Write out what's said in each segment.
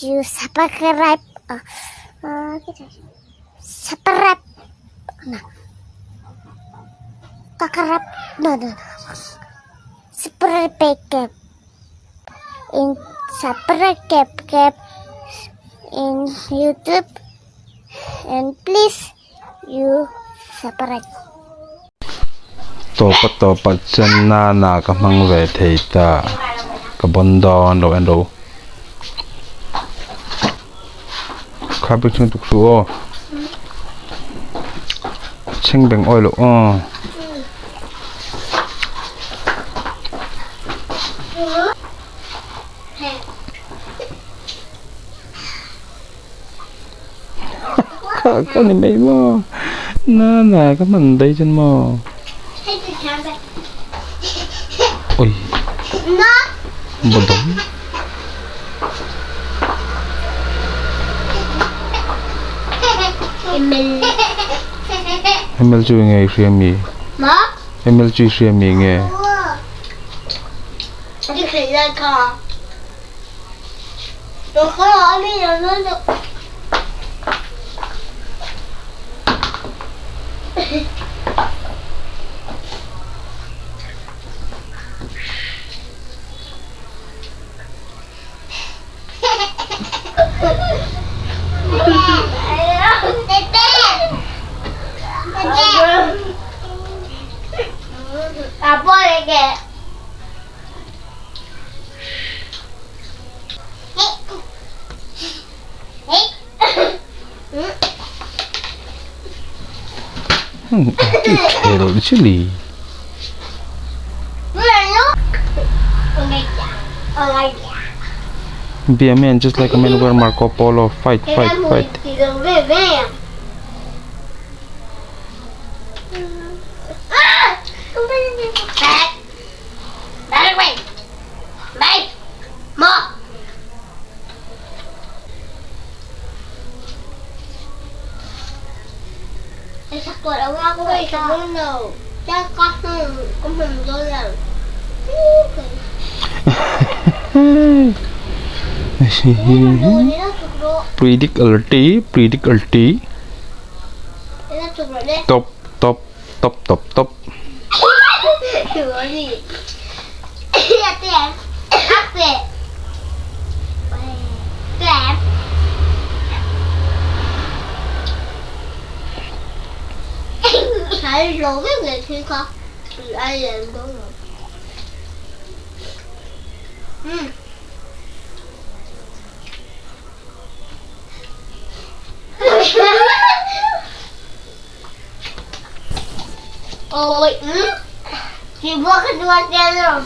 you subscribe. Subscribe. No. Subscribe. No. Subscribe. In subscribe in YouTube, and please you subscribe. Topat chân na ka mang ve thei ta ka bon don lo en lo kha bi chung tuk su o cheng beng oi lo cái này mấy mò na cái mình đây chân mò ôi một đống em chui nghe riêng mi em chui riêng mi nghe đi khỉ ra cò rồi có nói bây giờ nó được apa lagi? Hello, chili. Be a man just like a man where Marco Polo fight. Tôi đã qua cái sân đâu, chắc có mình tôi là Predict alti. Top. Hãy lỗi với người khi con từ ai làm đó rồi. Ôi, chị vô cái đua trên rồi.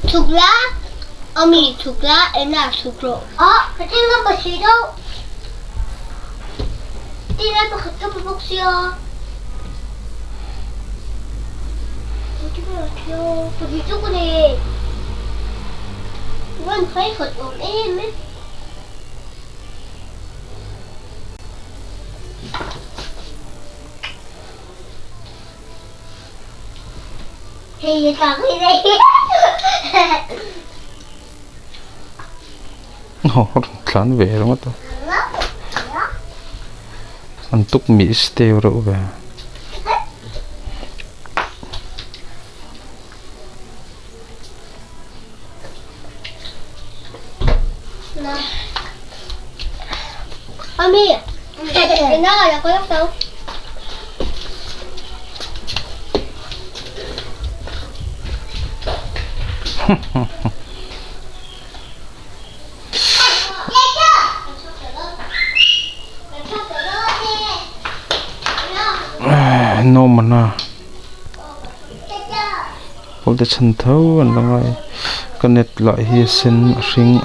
Thuốc lá, ông mì thuốc lá, em là thuốc rượu. Cái tiếng nó bật gì đâu? Tiếng nó bật trong một bốc xìa. Pergi tu ni. Bukan saya ikut em ni. Hei, tak ni. Klan về đúng không? Anh túc mỹ stay rồi về. Ami, cái nó là có lắm đâu. No mana. Hold the chân thấu anh là ngay cái net lại hi sen ring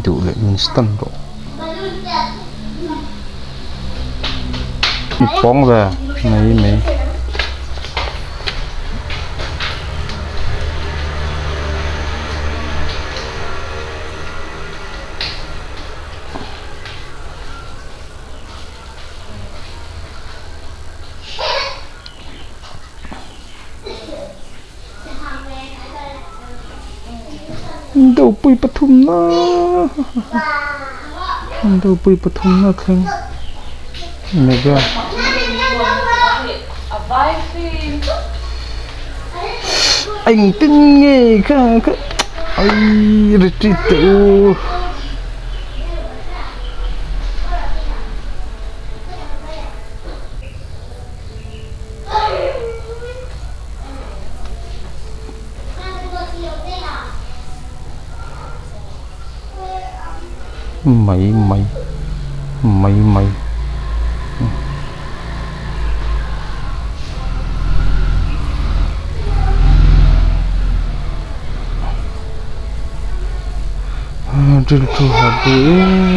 đủ lại instant rồi bóng về mấy đâu bùi bát thum na khang mày ra anh tin nghe cái ai retreat tu mày drill to happy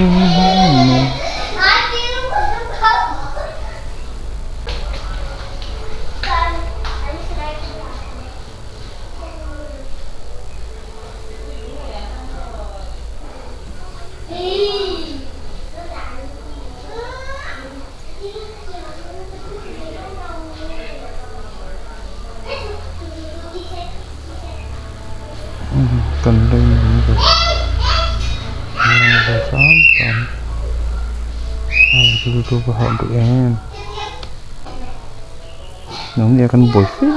cần đây những cái sáng tôi vào hậu tụi em nó nghe con bồi phết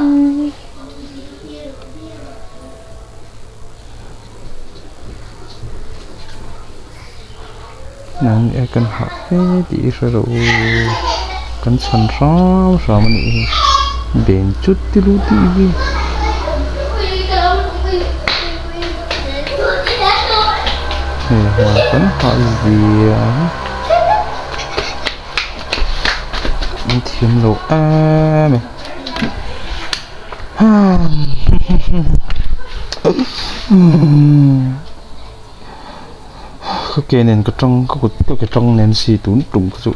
nó nghe con học phết chỉ rồi con sẵn rõ mà nị bền chút tí lú tí đi vẫn hỏi gì thêm lỗ mày cái nên cái trong có cái trong nên xì tún trùng cái